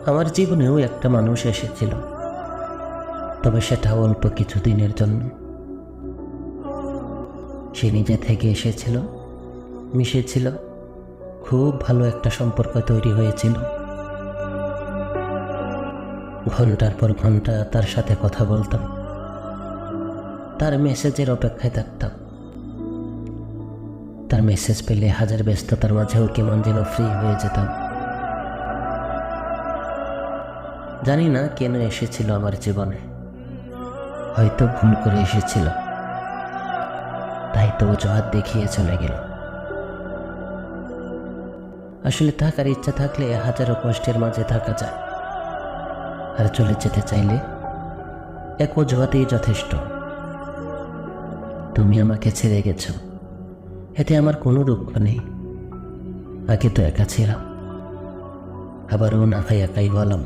আমার জীবনেও একটা মানুষ এসেছিল, তবে সেটা অল্প কিছুদিনের জন্য। সে নিজে থেকে এসেছিল, মিশেছিল, খুব ভালো একটা সম্পর্ক তৈরি হয়েছিল। ঘন্টার পর ঘন্টা তার সাথে কথা বলতাম, তার মেসেজের অপেক্ষায় থাকতাম। তার মেসেজ পেলে হাজার ব্যস্ততার মাঝেও কেমন যেন ফ্রি হয়ে যেতাম। জানি না কেন এসেছিল আমার জীবনে, হয়তো ভুল করে এসেছিল, তাই তো অজুহাত দেখিয়ে চলে গেল। আসলে থাকার ইচ্ছা থাকলে হাজারো কষ্টের মাঝে থাকা যায়, আর চলে যেতে চাইলে এক অজুহাতেই যথেষ্ট। তুমি আমাকে ছেড়ে গেছো, এতে আমার কোনো দুঃখ নেই। আগে তো একা ছিলাম, আবারও না হয় একাই হলাম।